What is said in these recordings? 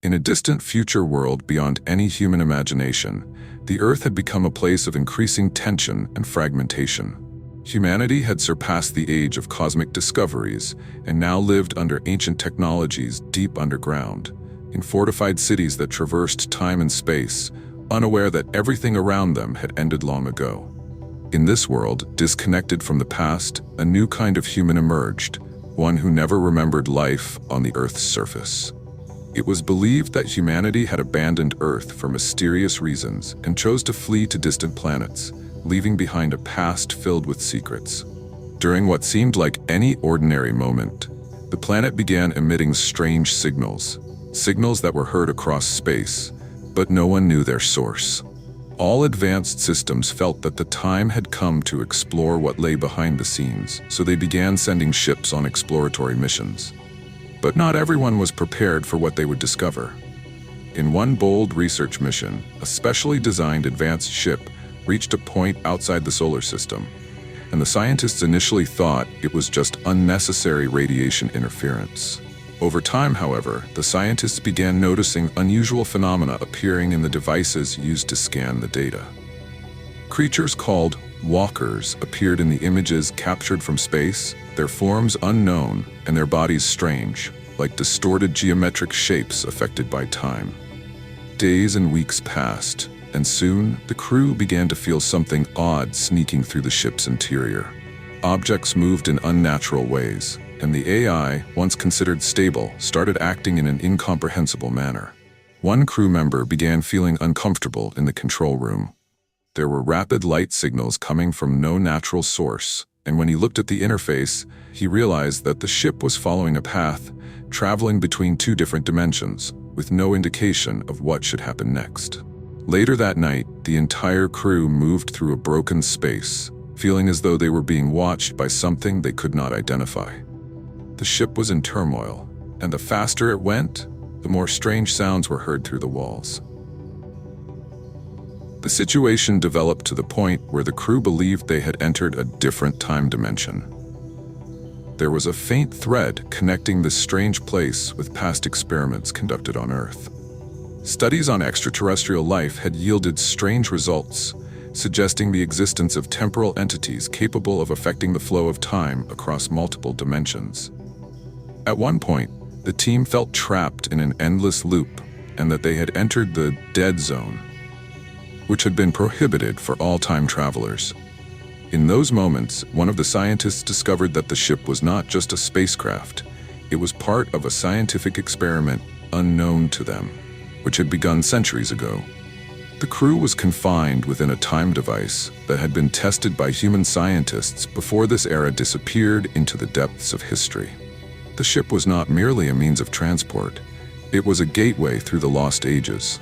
In a distant future world beyond any human imagination, the Earth had become a place of increasing tension and fragmentation. Humanity had surpassed the age of cosmic discoveries and now lived under ancient technologies deep underground, in fortified cities that traversed time and space, unaware that everything around them had ended long ago. In this world, disconnected from the past, a new kind of human emerged, one who never remembered life on the Earth's surface. It was believed that humanity had abandoned Earth for mysterious reasons and chose to flee to distant planets, leaving behind a past filled with secrets. During what seemed like any ordinary moment, the planet began emitting strange signals that were heard across space, but no one knew their source. All advanced systems felt that the time had come to explore what lay behind the scenes, so they began sending ships on exploratory missions. But not everyone was prepared for what they would discover. In one bold research mission, a specially designed advanced ship reached a point outside the solar system, and the scientists initially thought it was just unnecessary radiation interference. Over time, however, the scientists began noticing unusual phenomena appearing in the devices used to scan the data. Creatures called walkers appeared in the images captured from space, their forms unknown and their bodies strange, like distorted geometric shapes affected by time. Days and weeks passed, and soon the crew began to feel something odd sneaking through the ship's interior. Objects moved in unnatural ways, and the AI, once considered stable, started acting in an incomprehensible manner. One crew member began feeling uncomfortable in the control room. There were rapid light signals coming from no natural source, and when he looked at the interface, he realized that the ship was following a path, traveling between two different dimensions, with no indication of what should happen next. Later that night, the entire crew moved through a broken space, feeling as though they were being watched by something they could not identify. The ship was in turmoil, and the faster it went, the more strange sounds were heard through the walls. The situation developed to the point where the crew believed they had entered a different time dimension. There was a faint thread connecting this strange place with past experiments conducted on Earth. Studies on extraterrestrial life had yielded strange results, suggesting the existence of temporal entities capable of affecting the flow of time across multiple dimensions. At one point, the team felt trapped in an endless loop and that they had entered the dead zone, which had been prohibited for all time travelers. In those moments, one of the scientists discovered that the ship was not just a spacecraft, it was part of a scientific experiment unknown to them, which had begun centuries ago. The crew was confined within a time device that had been tested by human scientists before this era disappeared into the depths of history. The ship was not merely a means of transport, it was a gateway through the lost ages.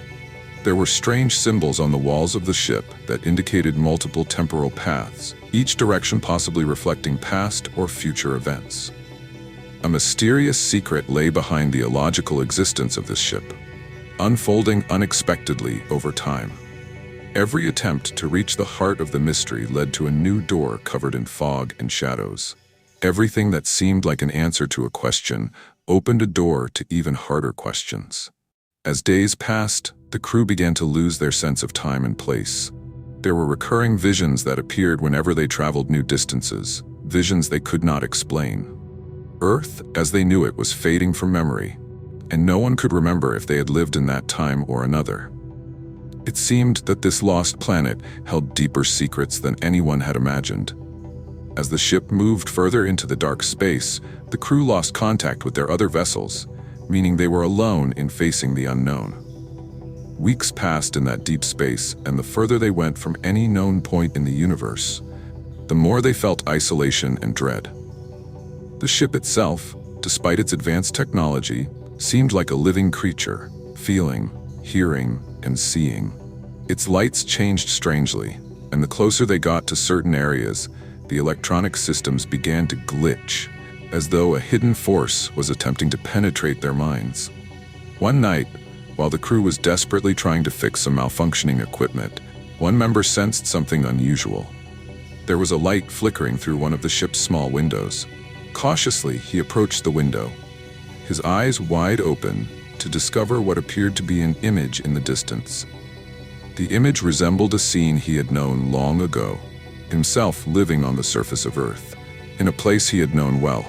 There were strange symbols on the walls of the ship that indicated multiple temporal paths, each direction possibly reflecting past or future events. A mysterious secret lay behind the illogical existence of this ship, unfolding unexpectedly over time. Every attempt to reach the heart of the mystery led to a new door covered in fog and shadows. Everything that seemed like an answer to a question opened a door to even harder questions. As days passed, the crew began to lose their sense of time and place. There were recurring visions that appeared whenever they traveled new distances, visions they could not explain. Earth, as they knew it, was fading from memory, and no one could remember if they had lived in that time or another. It seemed that this lost planet held deeper secrets than anyone had imagined. As the ship moved further into the dark space, the crew lost contact with their other vessels, meaning they were alone in facing the unknown. Weeks passed in that deep space, and the further they went from any known point in the universe, the more they felt isolation and dread. The ship itself, despite its advanced technology, seemed like a living creature, feeling, hearing, and seeing. Its lights changed strangely, and the closer they got to certain areas, the electronic systems began to glitch, as though a hidden force was attempting to penetrate their minds. One night, while the crew was desperately trying to fix some malfunctioning equipment, one member sensed something unusual. There was a light flickering through one of the ship's small windows. Cautiously, he approached the window, his eyes wide open to discover what appeared to be an image in the distance. The image resembled a scene he had known long ago, himself living on the surface of Earth, in a place he had known well.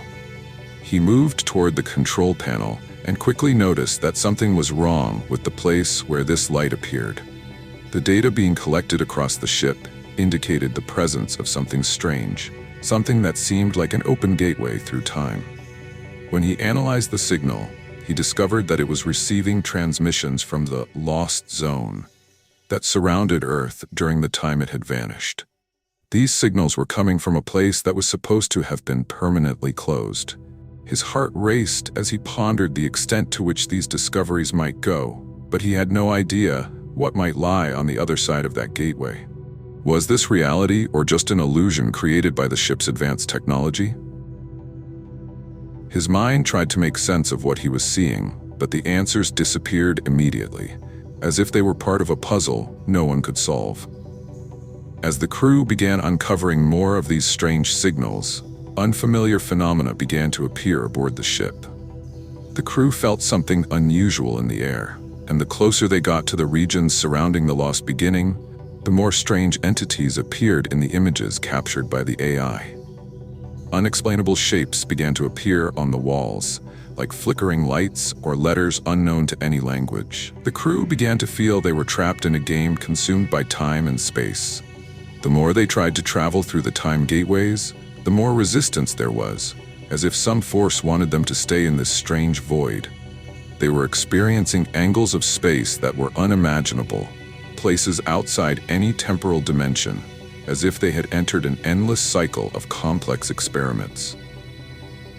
He moved toward the control panel and quickly noticed that something was wrong with the place where this light appeared. The data being collected across the ship indicated the presence of something strange, something that seemed like an open gateway through time. When he analyzed the signal, he discovered that it was receiving transmissions from the lost zone that surrounded Earth during the time it had vanished. These signals were coming from a place that was supposed to have been permanently closed. His heart raced as he pondered the extent to which these discoveries might go, but he had no idea what might lie on the other side of that gateway. Was this reality or just an illusion created by the ship's advanced technology? His mind tried to make sense of what he was seeing, but the answers disappeared immediately, as if they were part of a puzzle no one could solve. As the crew began uncovering more of these strange signals, unfamiliar phenomena began to appear aboard the ship. The crew felt something unusual in the air, and the closer they got to the regions surrounding the lost beginning, the more strange entities appeared in the images captured by the AI. Unexplainable shapes began to appear on the walls, like flickering lights or letters unknown to any language. The crew began to feel they were trapped in a game consumed by time and space. The more they tried to travel through the time gateways, the more resistance there was, as if some force wanted them to stay in this strange void. They were experiencing angles of space that were unimaginable, places outside any temporal dimension, as if they had entered an endless cycle of complex experiments.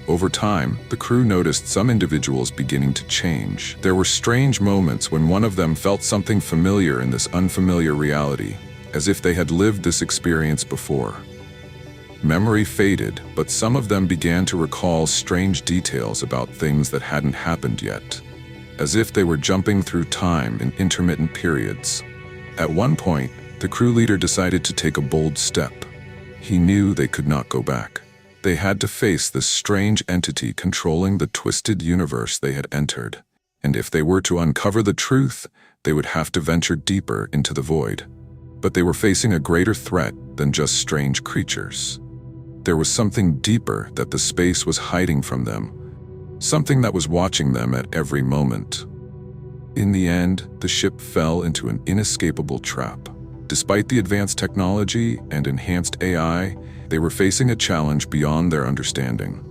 Over time, the crew noticed some individuals beginning to change. There were strange moments when one of them felt something familiar in this unfamiliar reality, as if they had lived this experience before. Memory faded, but some of them began to recall strange details about things that hadn't happened yet, as if they were jumping through time in intermittent periods. At one point, the crew leader decided to take a bold step. He knew they could not go back. They had to face this strange entity controlling the twisted universe they had entered, and if they were to uncover the truth, they would have to venture deeper into the void. But they were facing a greater threat than just strange creatures. There was something deeper that the space was hiding from them, something that was watching them at every moment. In the end, the ship fell into an inescapable trap. Despite the advanced technology and enhanced AI, they were facing a challenge beyond their understanding.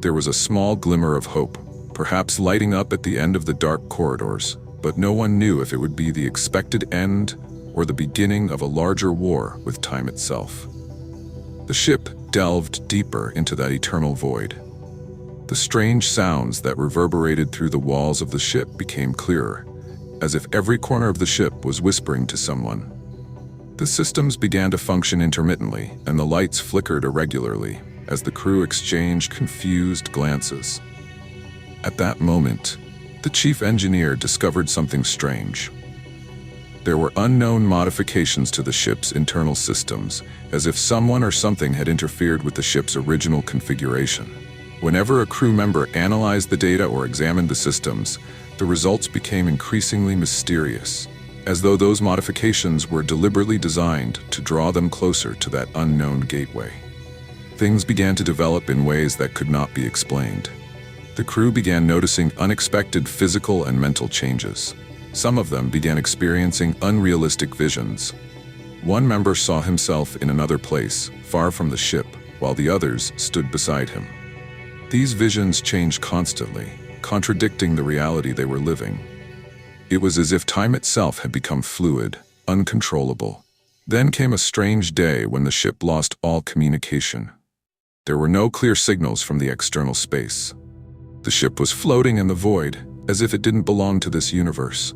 There was a small glimmer of hope, perhaps lighting up at the end of the dark corridors, but no one knew if it would be the expected end or the beginning of a larger war with time itself. The ship delved deeper into that eternal void. The strange sounds that reverberated through the walls of the ship became clearer, as if every corner of the ship was whispering to someone. The systems began to function intermittently, and the lights flickered irregularly as the crew exchanged confused glances. At that moment, the chief engineer discovered something strange. There were unknown modifications to the ship's internal systems, as if someone or something had interfered with the ship's original configuration. Whenever a crew member analyzed the data or examined the systems, the results became increasingly mysterious, as though those modifications were deliberately designed to draw them closer to that unknown gateway. Things began to develop in ways that could not be explained. The crew began noticing unexpected physical and mental changes. Some of them began experiencing unrealistic visions. One member saw himself in another place, far from the ship, while the others stood beside him. These visions changed constantly, contradicting the reality they were living. It was as if time itself had become fluid, uncontrollable. Then came a strange day when the ship lost all communication. There were no clear signals from the external space. The ship was floating in the void, as if it didn't belong to this universe.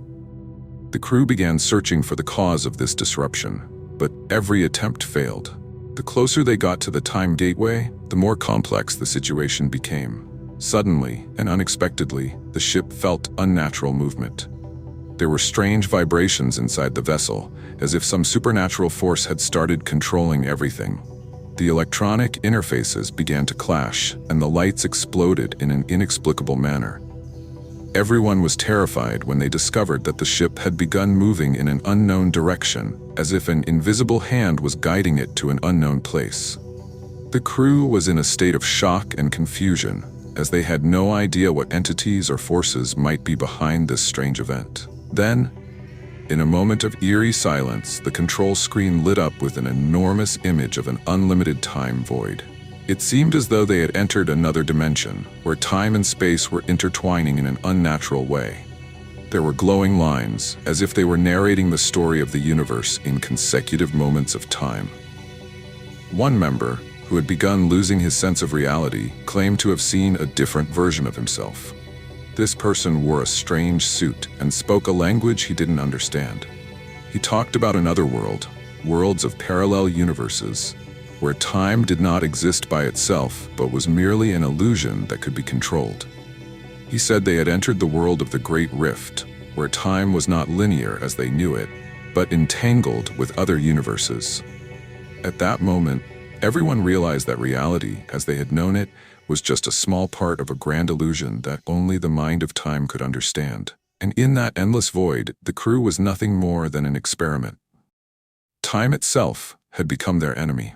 The crew began searching for the cause of this disruption, but every attempt failed. The closer they got to the time gateway, the more complex the situation became. Suddenly and unexpectedly, the ship felt unnatural movement. There were strange vibrations inside the vessel, as if some supernatural force had started controlling everything. The electronic interfaces began to clash, and the lights exploded in an inexplicable manner. Everyone was terrified when they discovered that the ship had begun moving in an unknown direction, as if an invisible hand was guiding it to an unknown place. The crew was in a state of shock and confusion, as they had no idea what entities or forces might be behind this strange event. Then, in a moment of eerie silence, the control screen lit up with an enormous image of an unlimited time void. It seemed as though they had entered another dimension, where time and space were intertwining in an unnatural way. There were glowing lines, as if they were narrating the story of the universe in consecutive moments of time. One member, who had begun losing his sense of reality, claimed to have seen a different version of himself. This person wore a strange suit and spoke a language he didn't understand. He talked about another world, worlds of parallel universes, where time did not exist by itself but was merely an illusion that could be controlled. He said they had entered the world of the Great Rift, where time was not linear as they knew it, but entangled with other universes. At that moment, everyone realized that reality, as they had known it, was just a small part of a grand illusion that only the mind of time could understand. And in that endless void, the crew was nothing more than an experiment. Time itself had become their enemy.